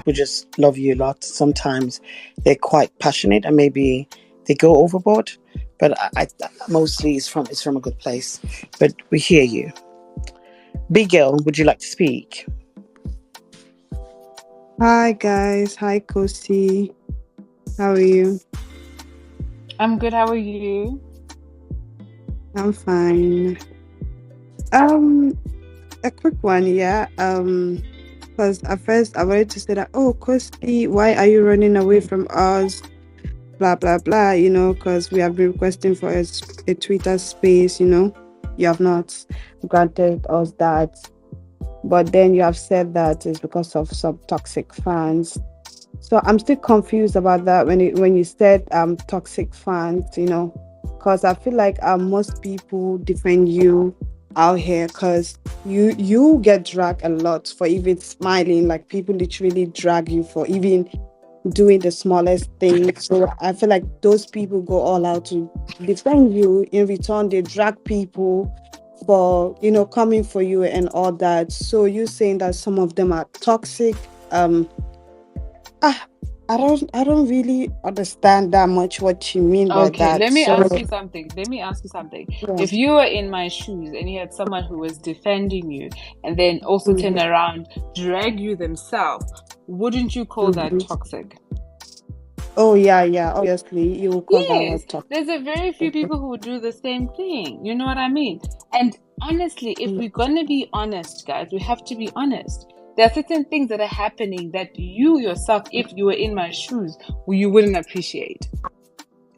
who just love you a lot. Sometimes they're quite passionate and maybe they go overboard. But I mostly it's from a good place. But we hear you. Big girl, would you like to speak? Hi guys, hi Khosi. How are you? I'm good. How are you? I'm fine. Um, a quick one, yeah. Because at first I wanted to say that, oh, Khosi, why are you running away from us? Blah blah blah. Because we have been requesting for a Twitter space. You have not granted us that, but then you have said that it's because of some toxic fans. So I'm still confused about that when you said toxic fans, because I feel like most people defend you out here because you get dragged a lot for even smiling. Like people literally drag you for even doing the smallest thing. So I feel like those people go all out to defend you. In return, they drag people for coming for you and all that. So you saying that some of them are toxic. Ah, I don't really understand that much what you mean by Okay, that. let me So ask you something. Let me ask you something. yeah. If you were in my shoes and you had someone who was defending you and then also turn Mhm, around, drag you themselves, wouldn't you call that mhm. toxic? Oh yeah. Obviously, you will call that Yes, one toxic. there's a very few people who would do the same thing. You know what I mean? And honestly, if we're gonna be honest, guys, we have to be honest. There are certain things that are happening that you yourself, if you were in my shoes, you wouldn't appreciate.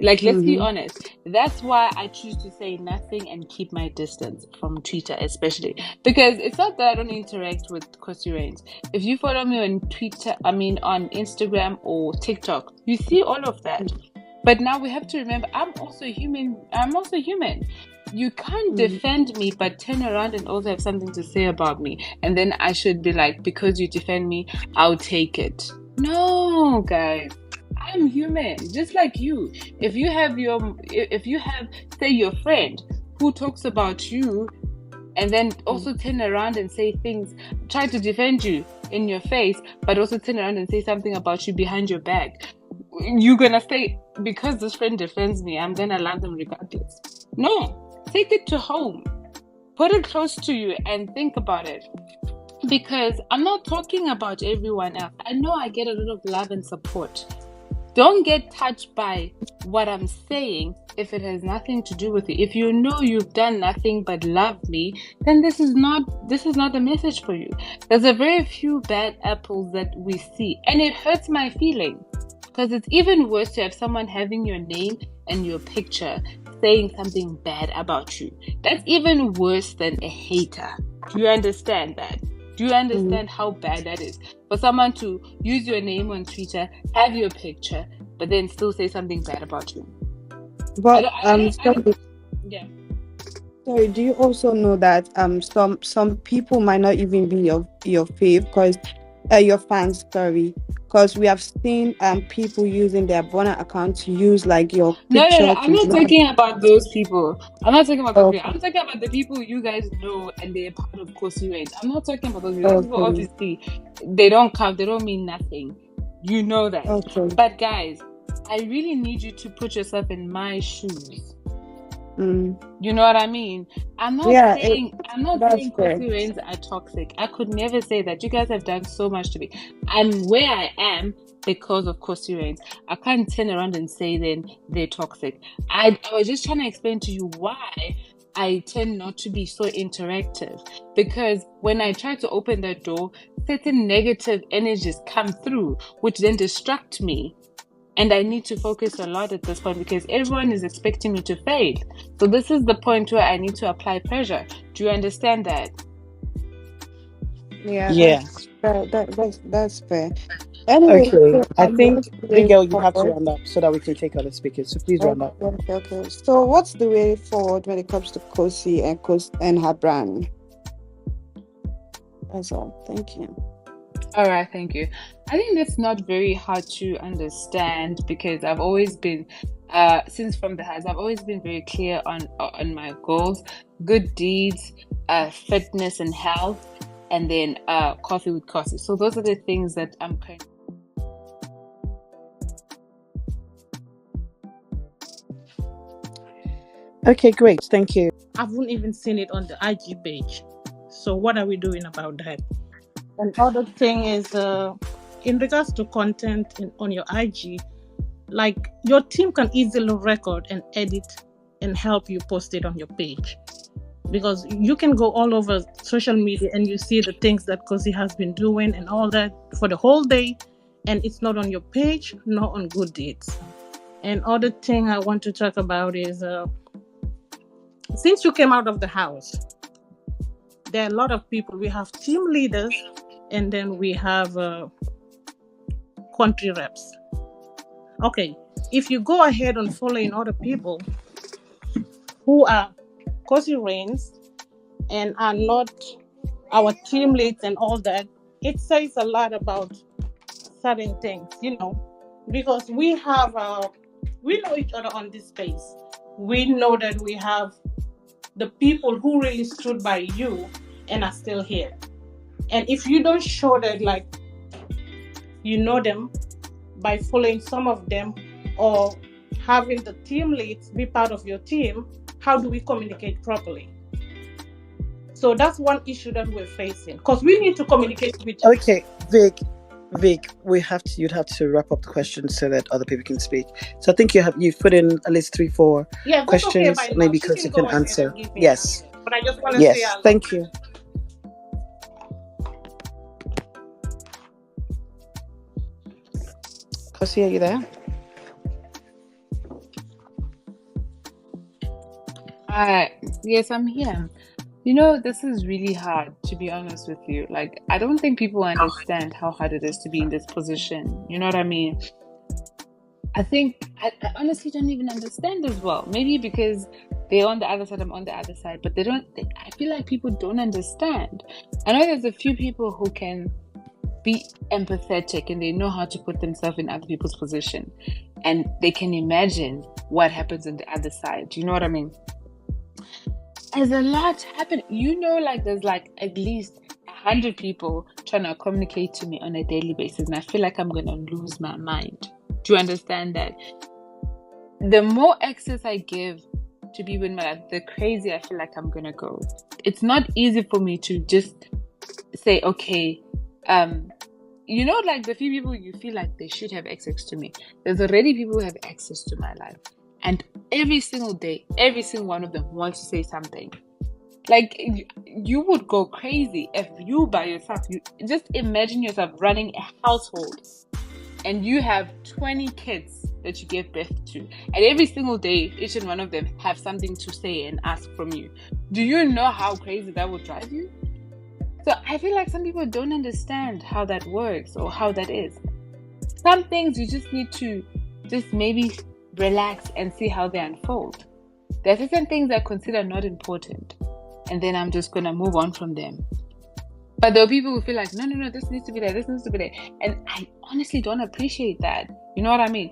Like, let's be Mm-hmm. honest. That's why I choose to say nothing and keep my distance from Twitter, especially because it's not that I don't interact with Khosi Reigns. If you follow me on Twitter, I mean on Instagram or TikTok, you see all of that. But now we have to remember, I'm also human. I'm also human. You can't defend me, but turn around and also have something to say about me, and then I should be like, because you defend me, I'll take it. No, guys. I'm human, just like you. If you have, say, your friend who talks about you and then also turn around and say things, try to defend you in your face, but also turn around and say something about you behind your back, you're gonna say, because this friend defends me, I'm gonna love them regardless. No, take it to home, put it close to you and think about it. Because I'm not talking about everyone else. I know I get a lot of love and support. Don't get touched by what I'm saying if it has nothing to do with you. If you know you've done nothing but love me, then this is not the message for you. There's a very few bad apples that we see, and it hurts my feeling because it's even worse to have someone having your name and your picture saying something bad about you. That's even worse than a hater. Do you understand that? Do you understand how bad that is? For someone to use your name on Twitter, have your picture, but then still say something bad about you. But Yeah. sorry, do you also know that some people might not even be your fave because your fans, sorry, because we have seen people using their burner account to use like your No. picture I'm to not talking about those people. I'm not talking about those people. okay, I'm talking about the people you guys know and they're part of Khosi Reigns. I'm not talking about those people. Those people, okay, obviously, they don't count. They don't mean nothing. You know that. okay. But guys, I really need you to put yourself in my shoes. You know what I mean? I'm not Yeah, saying that's fair. Khosi Reigns are toxic. I could never say that. You guys have done so much to me. I'm where I am because of Khosi Reigns. I can't turn around and say then they're toxic. I was just trying to explain to you why I tend not to be so interactive. Because when I try to open that door, certain negative energies come through, which then distract me. And I need to focus a lot at this point because everyone is expecting me to fail. So this is the point where I need to apply pressure. Do you understand that? Yeah, Yeah. that's fair. Anyway, Okay. so I think what's the Big way girl, you have to forward? round up so that we can take other speakers. So please round up. Okay. So what's the way forward when it comes to Khosi and her brand? That's all. Thank you. All right, thank you. I think that's not very hard to understand because I've always been, since from the house, I've always been very clear on my goals, good deeds, fitness and health, and then coffee with Khosi. So those are the things that I'm currently Okay, great. Thank you. I haven't even seen it on the IG page. So what are we doing about that? Another thing is, in regards to content on your IG, like your team can easily record and edit and help you post it on your page. Because you can go all over social media and you see the things that Khosi has been doing and all that for the whole day, and it's not on your page, not on Good Deeds. And other thing I want to talk about is, since you came out of the house, there are a lot of people. We have team leaders, and then we have country reps. Okay, if you go ahead and following other people who are Khosi reigns and are not our team leads and all that, it says a lot about certain things, because we know each other on this space. We know that we have the people who really stood by you and are still here. And if you don't show that, like, you know them by following some of them or having the team leads be part of your team, how do we communicate properly? So that's one issue that we're facing, because we need to communicate with you. Okay, Vic, you'd have to wrap up the questions so that other people can speak. So I think you've put in at least 3-4 questions. Okay, maybe Khosi can answer. Yes. But I just want to say thank you. Khosi, are you there? Yes, I'm here. This is really hard, to be honest with you. Like, I don't think people understand how hard it is to be in this position. You know what I mean? I think I honestly don't even understand as well. Maybe because they're on the other side, I'm on the other side, but I feel like people don't understand. I know there's a few people who can be empathetic and they know how to put themselves in other people's position, and they can imagine what happens on the other side. You know what I mean? There's a lot happening. There's like at least 100 people trying to communicate to me on a daily basis, and I feel like I'm going to lose my mind. Do you understand that? The more access I give to people in my life, the crazier I feel like I'm going to go. It's not easy for me to just say, okay, like the few people you feel like they should have access to me. There's already people who have access to my life. And every single day, every single one of them wants to say something. Like, you would go crazy if you by yourself, you just imagine yourself running a household and you have 20 kids that you give birth to. And every single day, each and one of them have something to say and ask from you. Do you know how crazy that would drive you? So I feel like some people don't understand how that works or how that is. Some things you just need to just maybe relax and see how they unfold. There are certain things I consider not important, and then I'm just gonna move on from them. But there are people who feel like, no, this needs to be there, this needs to be there, and I honestly don't appreciate that. You know what I mean?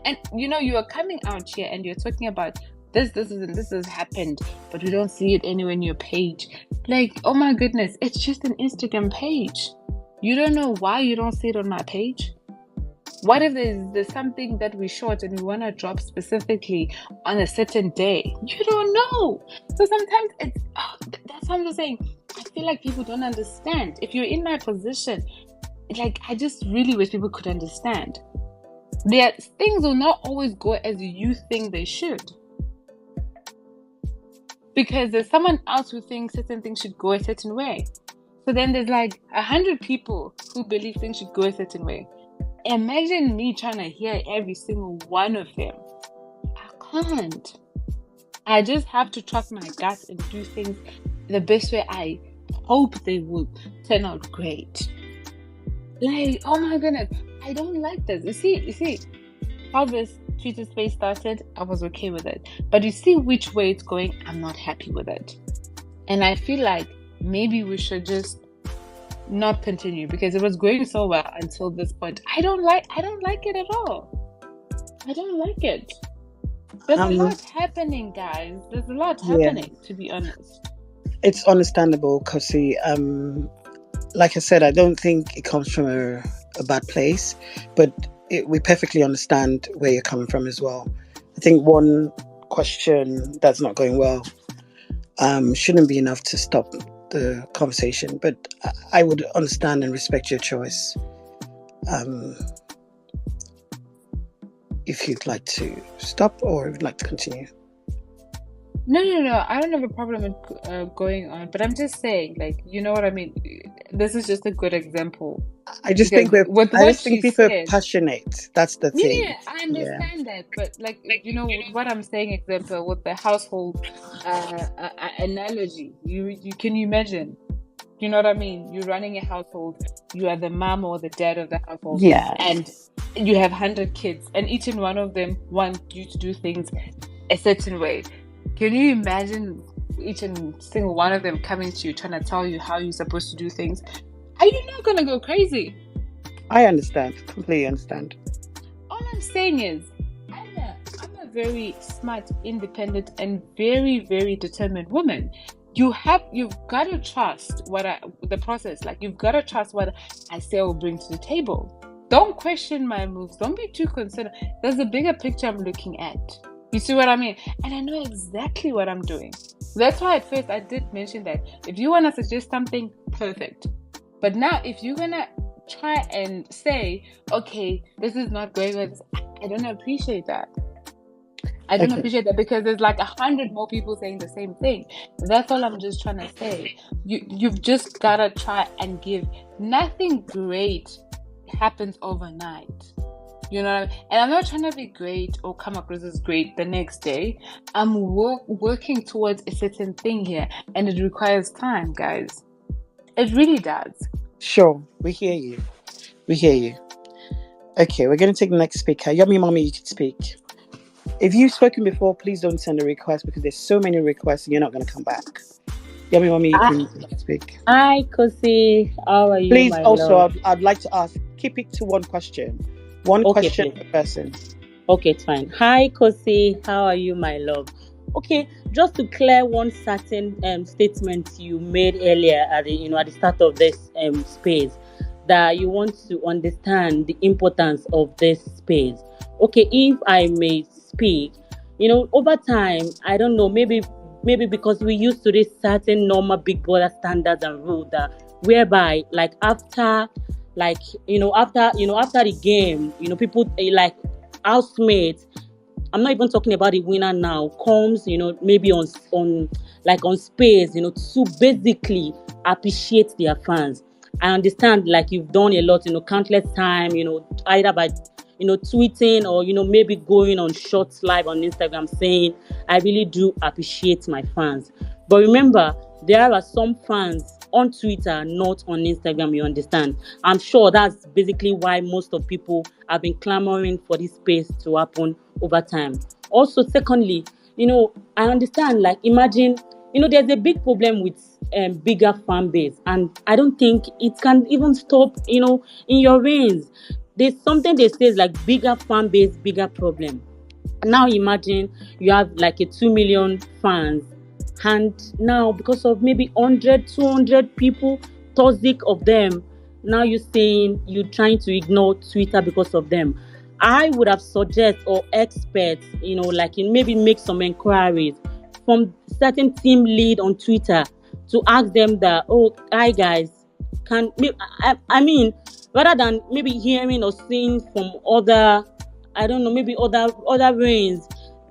And you are coming out here and you're talking about this has happened, but we don't see it anywhere in your page. Like, oh my goodness, it's just an Instagram page. You don't know why you don't see it on my page? What if there's something that we shot and we want to drop specifically on a certain day? You don't know. So sometimes that's what I'm just saying. I feel like people don't understand. If you're in my position, like, I just really wish people could understand. Things will not always go as you think they should. Because there's someone else who thinks certain things should go a certain way. So then there's like 100 people who believe things should go a certain way. Imagine me trying to hear every single one of them. I can't. I just have to trust my guts and do things the best way I hope they will turn out great. Like, oh my goodness, I don't like this. You see how this Twitter space started? I was okay with it. But you see which way it's going, I'm not happy with it. And I feel like maybe we should just not continue, because it was going so well until this point. I don't like it at all. I don't like it. There's a lot happening, guys. There's a lot happening, to be honest. It's understandable, Khosi. Like I said, I don't think it comes from a bad place, but we perfectly understand where you're coming from as well. I think one question that's not going well shouldn't be enough to stop the conversation. But I would understand and respect your choice. If you'd like to stop or if you'd like to continue. No. I don't have a problem with going on, but I'm just saying, like, you know what I mean? This is just a good example. I just think people are passionate. That's the thing. Yeah, I understand that, but like, you know what I'm saying? Example with the household analogy. You can you imagine? You know what I mean? You're running a household. You are the mom or the dad of the household. Yeah. And you have 100 kids, and each and one of them want you to do things a certain way. Can you imagine each and single one of them coming to you trying to tell you how you're supposed to do things? Are you not gonna go crazy? I understand. Completely understand. All I'm saying is, I'm a very smart, independent, and very, very determined woman. You've got to trust the process. Like, you've got to trust what I say or bring to the table. Don't question my moves. Don't be too concerned. There's a bigger picture I'm looking at. You see what I mean? And I know exactly what I'm doing. That's why at first I did mention that if you want to suggest something, perfect. But now if you're going to try and say, okay, this is not going with, I don't appreciate that. I don't appreciate that, because there's like 100 more people saying the same thing. That's all I'm just trying to say. You've just got to try and give. Nothing great happens overnight. You know what I mean? And I'm not trying to be great or come across as great the next day. I'm working towards a certain thing here, and it requires time, guys. It really does. Sure, we hear you. Okay, we're going to take the next speaker. Yummy Mommy, you can speak. If you've spoken before, please don't send a request, because there's so many requests and you're not going to come back. Yummy Mommy, you can speak. Hi, Khosi. How are you? Please, also, I'd like to ask, keep it to one question. One question per person. Okay, it's fine. Hi, Khosi. How are you, my love? Okay, just to clear one certain statement you made earlier at the start of this space, that you want to understand the importance of this space. Okay, if I may speak, over time, I don't know, maybe because we used to this certain normal big brother standards and rules that whereby, like, after the game, people like housemates, I'm not even talking about the winner now, comes, maybe on space, to basically appreciate their fans. I understand, like, you've done a lot, countless time, either by, tweeting or, maybe going on short live on Instagram saying, I really do appreciate my fans. But remember, there are some fans on Twitter, not on Instagram, you understand? I'm sure that's basically why most of people have been clamoring for this space to happen over time. Also, secondly, I understand, like, imagine, there's a big problem with bigger fan base, and I don't think it can even stop, in your reigns. There's something that says, like, bigger fan base, bigger problem. Now imagine you have like a 2 million fans, and now because of maybe 100, 200 people, toxic of them, now you're saying you're trying to ignore Twitter because of them. I would have suggested or experts, maybe make some inquiries from certain team lead on Twitter to ask them that, oh, hi guys, I mean, rather than maybe hearing or seeing from other, I don't know, maybe other reigns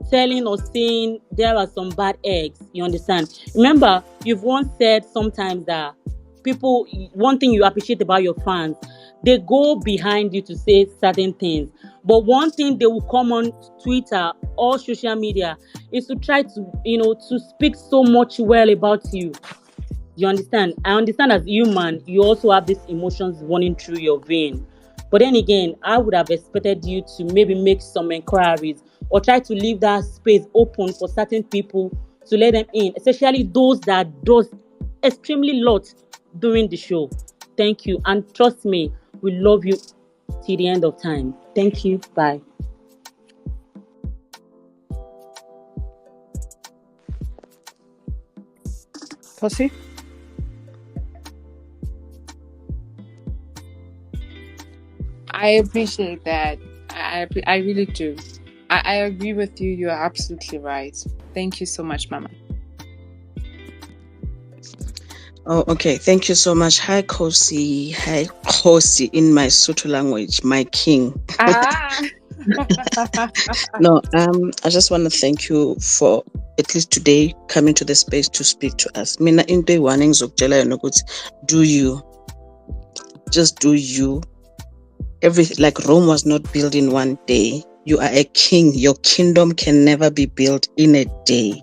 telling or saying there are some bad eggs, you understand? Remember, you've once said sometimes that people, one thing you appreciate about your fans, they go behind you to say certain things. But one thing they will come on Twitter or social media is to try to, to speak so much well about you. You understand? I understand as human, you also have these emotions running through your vein. But then again, I would have expected you to maybe make some inquiries or try to leave that space open for certain people to let them in, especially those that does extremely lot during the show. Thank you. And trust me, we love you till the end of time. Thank you. Bye. Khosi? I appreciate that. I really do. I agree with you. You're absolutely right. Thank you so much, Mama. Oh, okay. Thank you so much. Hi, Khosi. Hi, Khosi in my Sotho language, my king. Ah. No, I just want to thank you for at least today coming to the space to speak to us. Mina into warning zokutshela yona ukuthi do you. Just do you. Everything, like Rome was not built in one day. You are a king. Your kingdom can never be built in a day.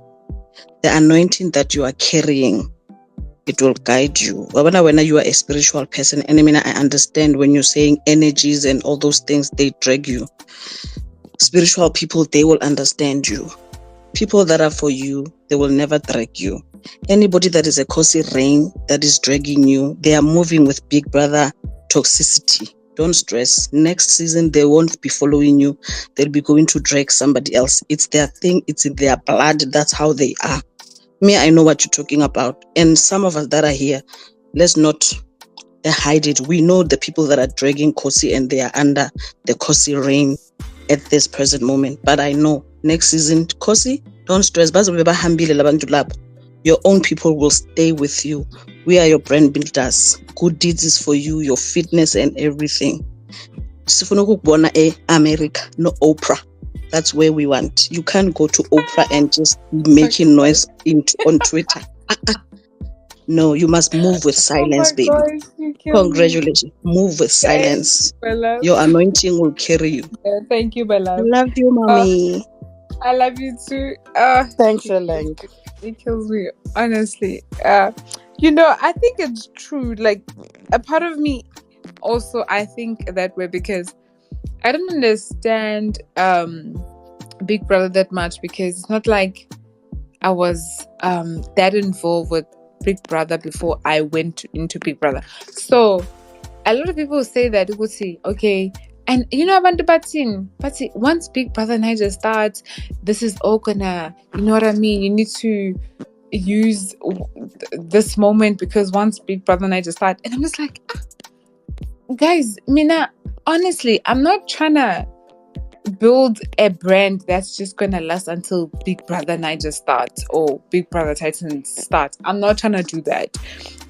The anointing that you are carrying, it will guide you. When you are a spiritual person, and I mean, I understand when you're saying energies and all those things, they drag you. Spiritual people, they will understand you. People that are for you, they will never drag you. Anybody that is a Khosi rain that is dragging you, they are moving with big brother toxicity. Don't stress. Next season, they won't be following you. They'll be going to drag somebody else. It's their thing. It's in their blood. That's how they are. Me, I know what you're talking about. And some of us that are here, let's not hide it. We know the people that are dragging Khosi and they are under the Khosi reign at this present moment. But I know next season, Khosi, don't stress. Your own people will stay with you. We are your brand builders. Good deeds is for you, your fitness and everything. America, no Oprah. That's where we want. You can't go to Oprah and just be making noise on Twitter. No, you must move with silence, baby. Gosh, Congratulations. Move with silence. Your anointing will carry you. Thank you, my love. Love you, mommy. I love you too. Thanks, Ipeleng. It kills me, honestly. I think it's true. Like, a part of me also, I think that way because I don't understand Big Brother that much because it's not like I was that involved with Big Brother before I went into Big Brother. So a lot of people say that it would say, okay, and abantu bathini once Big Brother Naija starts, this is all gonna, you know what I mean? You need to use this moment because once Big Brother Naija starts, and I'm just like, guys, Mina, honestly, I'm not trying to build a brand that's just gonna last until Big Brother Naija starts or Big Brother Titans starts. I'm not trying to do that.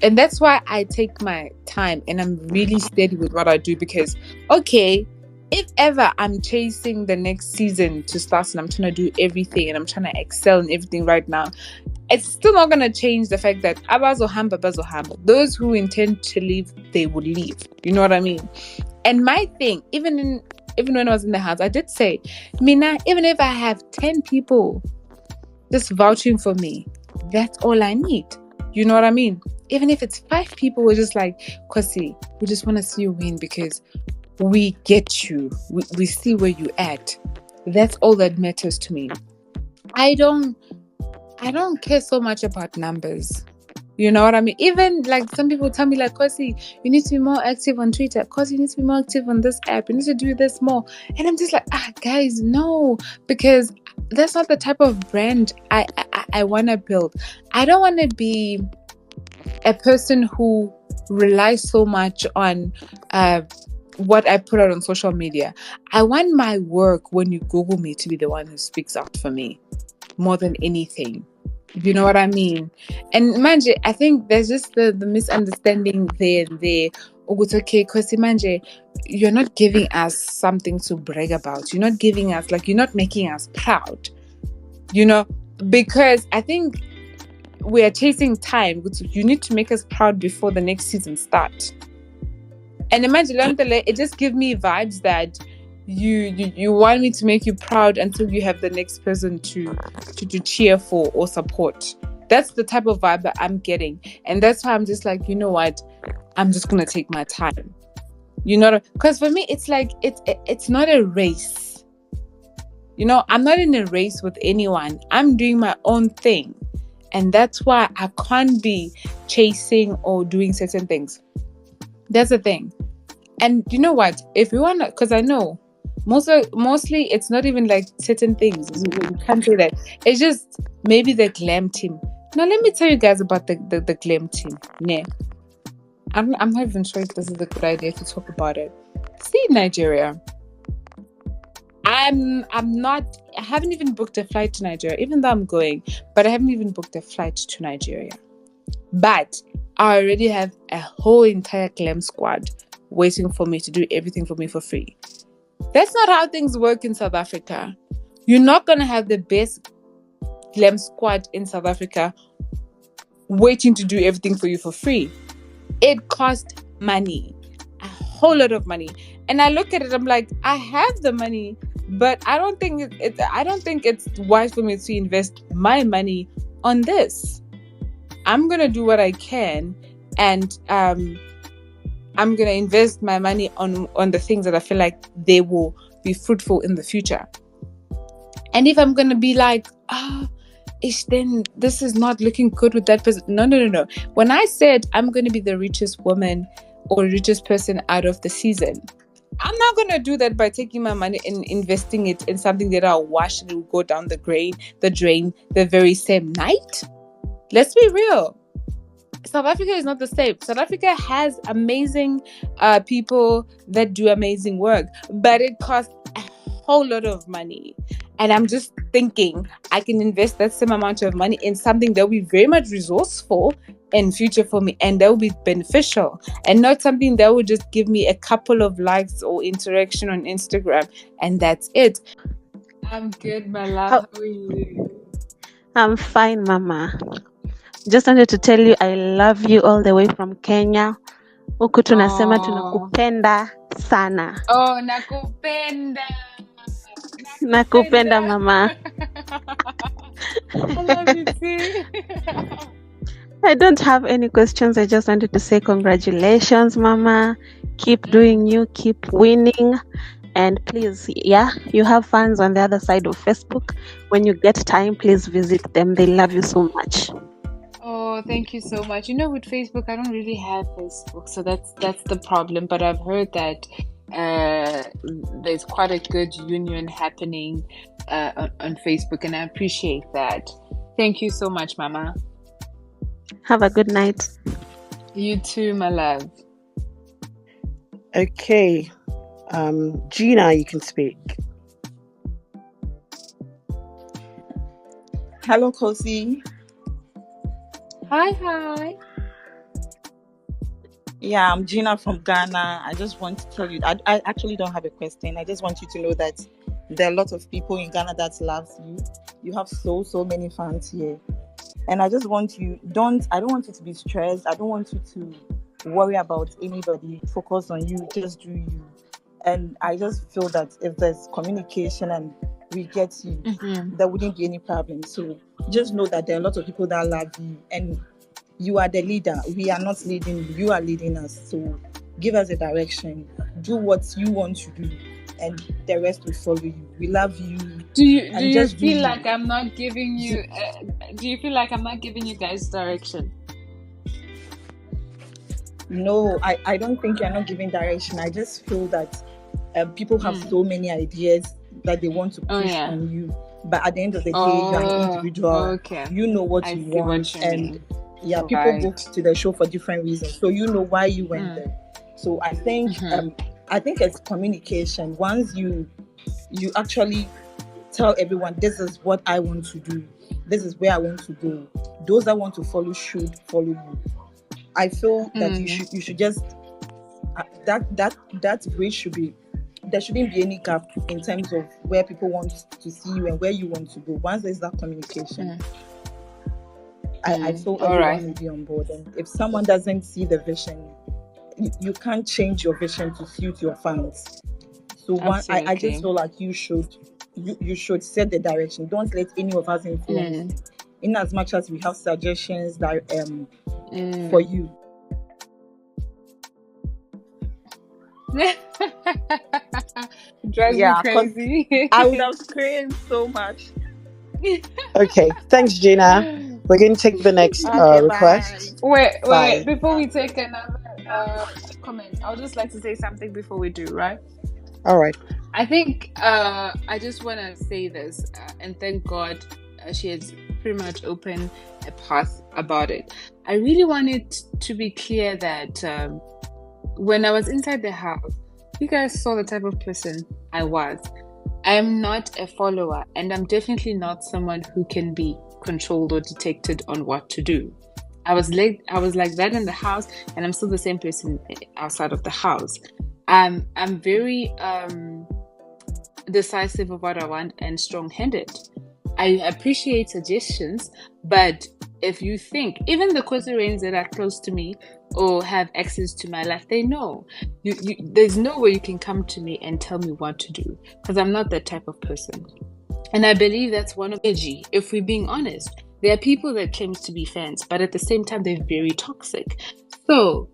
And that's why I take my time and I'm really steady with what I do because, okay, if ever I'm chasing the next season to start and I'm trying to do everything and I'm trying to excel in everything right now, it's still not going to change the fact that Abazohamba, those who intend to leave, they will leave. You know what I mean? And my thing, even when I was in the house, I did say, Mina, even if I have 10 people just vouching for me, that's all I need. You know what I mean? Even if it's 5 people, we're just like, Khosi, we just want to see you win because we get you. We see where you at. That's all that matters to me. I don't care so much about numbers. You know what I mean? Even like some people tell me like, Khosi, you need to be more active on Twitter. Khosi, you need to be more active on this app. You need to do this more. And I'm just like, guys, no, because that's not the type of brand I want to build. I don't want to be a person who relies so much on what I put out on social media. I want my work when you Google me to be the one who speaks out for me more than anything. You know what I mean? And manje, I think there's just the misunderstanding there. Okay, Khosi manje, you're not giving us something to brag about. You're not giving us, like, you're not making us proud. You know, because I think we are chasing time. You need to make us proud before the next season starts. And imagine, it just gives me vibes that you want me to make you proud until you have the next person to cheer for or support. That's the type of vibe that I'm getting. And that's why I'm just like, you know what? I'm just going to take my time. You know, because for me, it's like, it's not a race. You know, I'm not in a race with anyone. I'm doing my own thing. And that's why I can't be chasing or doing certain things. That's the thing. And you know what? If you want to, because I know mostly it's not even like certain things. You can't say that. It's just maybe the glam team. Now, let me tell you guys about the glam team. Yeah. I'm not even sure if this is a good idea to talk about it. See, Nigeria. I I haven't even booked a flight to Nigeria, even though I'm going, but I haven't even booked a flight to Nigeria. But I already have a whole entire glam squad waiting for me to do everything for me for free. That's not how things work in South Africa. You're not going to have the best glam squad in South Africa waiting to do everything for you for free. It costs money, a whole lot of money. And I look at it, I'm like, I have the money, but I don't think it's wise for me to invest my money on this. I'm gonna do what I can, and I'm gonna invest my money on the things that I feel like they will be fruitful in the future. And if I'm gonna be like, then this is not looking good with that person. No. When I said I'm gonna be the richest woman or richest person out of the season, I'm not gonna do that by taking my money and investing it in something that I'll wash and it will go down the drain the very same night. Let's be real. South Africa is not the same. South Africa has amazing people that do amazing work, but it costs a whole lot of money. And I'm just thinking I can invest that same amount of money in something that will be very much resourceful in future for me, and that will be beneficial, and not something that will just give me a couple of likes or interaction on Instagram, and that's it. I'm good, my love. How are you? I'm fine, Mama. Just wanted to tell you I love you all the way from Kenya. Huku tunasema tunakupenda sana. Oh, nakupenda. Nakupenda, Mama. I love you too. I don't have any questions. I just wanted to say congratulations, Mama. Keep doing you, keep winning. And please, you have fans on the other side of Facebook. When you get time, please visit them. They love you so much. Oh, thank you so much. With Facebook, I don't really have Facebook, so that's the problem. But I've heard that there's quite a good union happening on Facebook, and I appreciate that. Thank you so much, Mama. Have a good night. You too, my love. Okay. Gina, you can speak. Hello, Khosi. Hi. Yeah, I'm Gina from Ghana. I just want to tell you, I actually don't have a question. I just want you to know that there are a lot of people in Ghana that loves you. You have so many fans here. And I just want you, I don't want you to be stressed. I don't want you to worry about anybody. Focus on you, just do you. And I just feel that if there's communication and we get you, there wouldn't be any problem. So just know that there are a lot of people that love you, and you are the leader. We are not leading you. You are leading us. So give us a direction. Do what you want to do, and the rest will follow you. We love you. Do you feel like I'm not giving you? Do you feel like I'm not giving you guys direction? No, I don't think you're not giving direction. I just feel that people have so many ideas that they want to push on you. But at the end of the day, you're an individual. Okay. You know what you want. And people booked to the show for different reasons. So you know why you went there. So I think it's communication. Once you actually tell everyone, this is what I want to do, this is where I want to go, those that want to follow should follow you. I feel that you should just that bridge should be, there shouldn't be any gap in terms of where people want to see you and where you want to go. Once there's that communication, I feel everyone will be on board. And if someone doesn't see the vision, you can't change your vision to suit your fans. So I just feel like you should set the direction. Don't let any of us influence. In as much as we have suggestions that for you. Drives me crazy. I would have screamed so much. Okay, thanks, Gina. We're going to take the next request. Wait. Before we take another comment, I would just like to say something before we do, right? All right. I think I just want to say this and thank God she has pretty much opened a path about it. I really wanted to be clear that when I was inside the house, you guys saw the type of person I was. I'm not a follower, and I'm definitely not someone who can be controlled or detected on what to do. I was like that in the house, and I'm still the same person outside of the house. I'm very decisive of what I want and strong-handed. I appreciate suggestions, but if you think, even the Khosi that are close to me or have access to my life, they know. There's no way you can come to me and tell me what to do, because I'm not that type of person. And I believe that's one of the energy. If we're being honest, there are people that claims to be fans, but at the same time, they're very toxic. So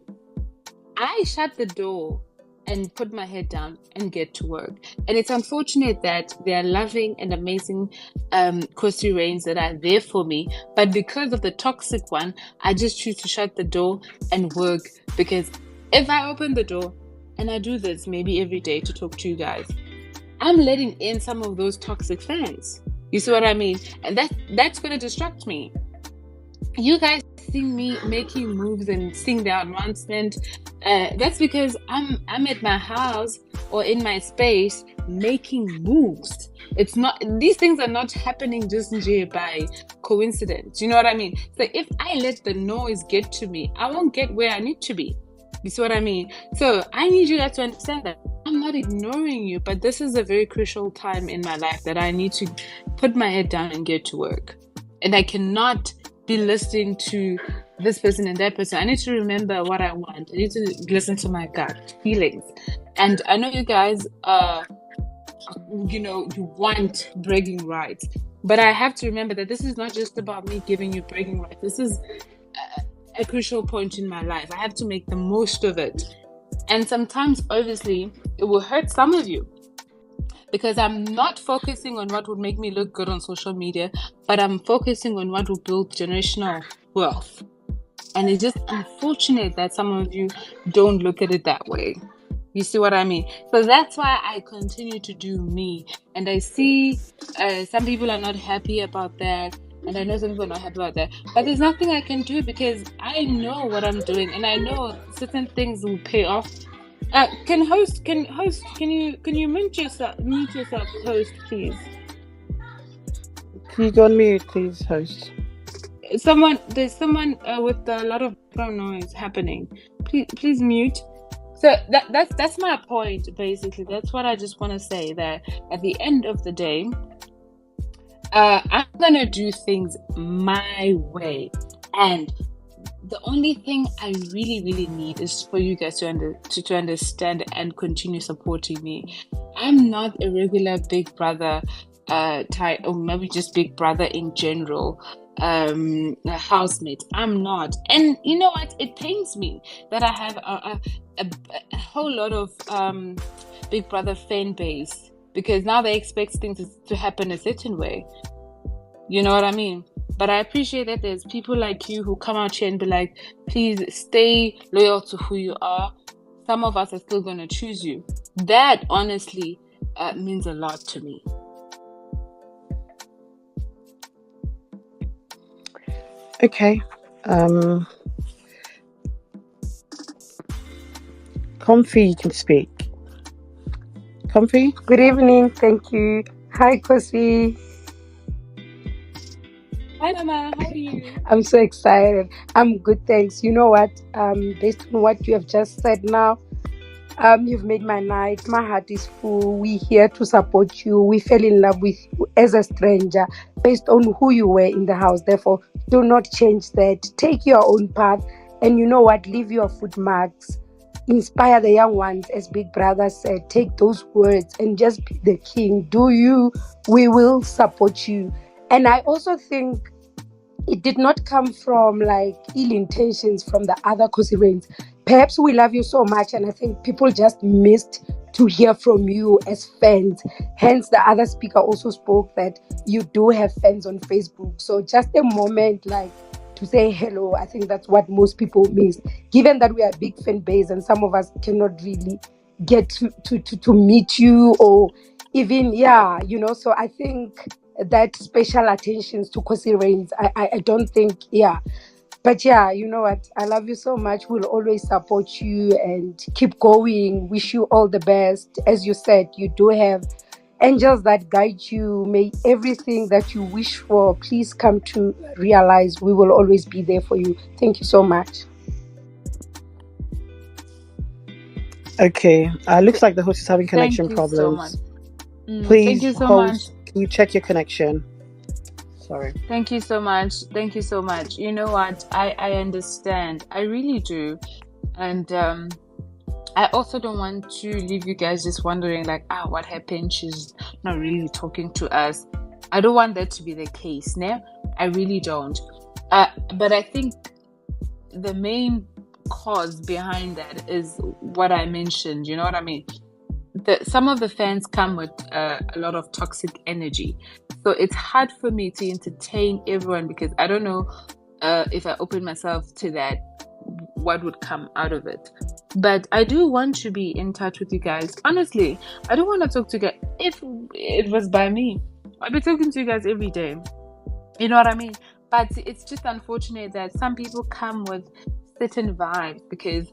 I shut the door and put my head down and get to work. And it's unfortunate that there are loving and amazing Khosi Rains that are there for me, but because of the toxic one, I just choose to shut the door and work, because if I open the door, and I do this maybe every day to talk to you guys, I'm letting in some of those toxic fans. You see what I mean? And that's going to distract me. You guys seeing me making moves and seeing the announcement, that's because I'm at my house or in my space making moves. It's not, these things are not happening just by coincidence. You know what I mean? So if I let the noise get to me, I won't get where I need to be. You see what I mean? So I need you guys to understand that I'm not ignoring you, but this is a very crucial time in my life that I need to put my head down and get to work. And I cannot be listening to this person and that person. I need to remember what I want. I need to listen to my gut feelings. And I know you guys, you want bragging rights, but I have to remember that this is not just about me giving you bragging rights. This is a crucial point in my life. I have to make the most of it. And sometimes, obviously, it will hurt some of you, because I'm not focusing on what would make me look good on social media, but I'm focusing on what will build generational wealth. And it's just unfortunate that some of you don't look at it that way. You see what I mean? So that's why I continue to do me. And I see some people are not happy about that. And I know some people are not happy about that. But there's nothing I can do, because I know what I'm doing. And I know certain things will pay off. Can you mute yourself, host, please? Can you go on mute, please, host? There's someone with a lot of background noise happening. Please mute. So that's my point, basically. That's what I just want to say, that at the end of the day, I'm gonna do things my way, and the only thing I really, really need is for you guys to understand and continue supporting me. I'm not a regular Big Brother type, or maybe just Big Brother in general, a housemate. I'm not. And you know what? It pains me that I have a whole lot of Big Brother fan base, because now they expect things to happen a certain way. You know what I mean? But I appreciate that there's people like you who come out here and be like, please stay loyal to who you are. Some of us are still going to choose you. That honestly means a lot to me. Okay. Comfy, you can speak. Comfy? Good evening. Thank you. Hi, Khosi. Hi, Mama. How are you? I'm so excited. I'm good, thanks. You know what? Based on what you have just said now, you've made my night. My heart is full. We're here to support you. We fell in love with you as a stranger based on who you were in the house. Therefore, do not change that. Take your own path. And you know what? Leave your footmarks. Inspire the young ones, as Big Brother said. Take those words and just be the king. Do you? We will support you. And I also think it did not come from like ill intentions from the other Khosi Rains. Perhaps we love you so much, and I think people just missed to hear from you as fans. Hence, the other speaker also spoke that you do have fans on Facebook. So just a moment like to say hello. I think that's what most people missed. Given that we are a big fan base and some of us cannot really get to meet you, or even, so I think that special attentions to Khosi Rains, I don't think, But you know what? I love you so much. We'll always support you and keep going. Wish you all the best. As you said, you do have angels that guide you. May everything that you wish for please come to realize. We will always be there for you. Thank you so much. Okay. Looks like the host is having connection Thank you so much. problems. Please, thank you so host, much. can you check your connection? Sorry. Thank you so much. Thank you so much. You know what? I understand. I really do. And I also don't want to leave you guys just wondering like, what happened? She's not really talking to us. I don't want that to be the case, ne? I really don't. But I think the main cause behind that is what I mentioned. You know what I mean? Some of the fans come with a lot of toxic energy. So it's hard for me to entertain everyone because I don't know if I open myself to that, what would come out of it. But I do want to be in touch with you guys. Honestly, I don't want to talk to you guys. If it was by me, I'd be talking to you guys every day. You know what I mean? But it's just unfortunate that some people come with certain vibes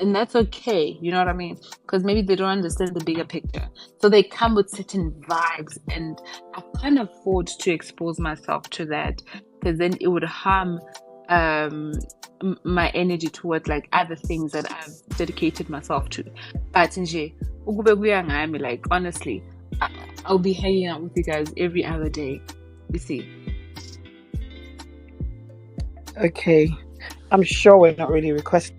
and that's okay, you know what I mean? Because maybe they don't understand the bigger picture. So they come with certain vibes, and I can't afford to expose myself to that because then it would harm my energy towards like other things that I've dedicated myself to. But like honestly, I'll be hanging out with you guys every other day. You see. Okay. I'm sure we're not really requesting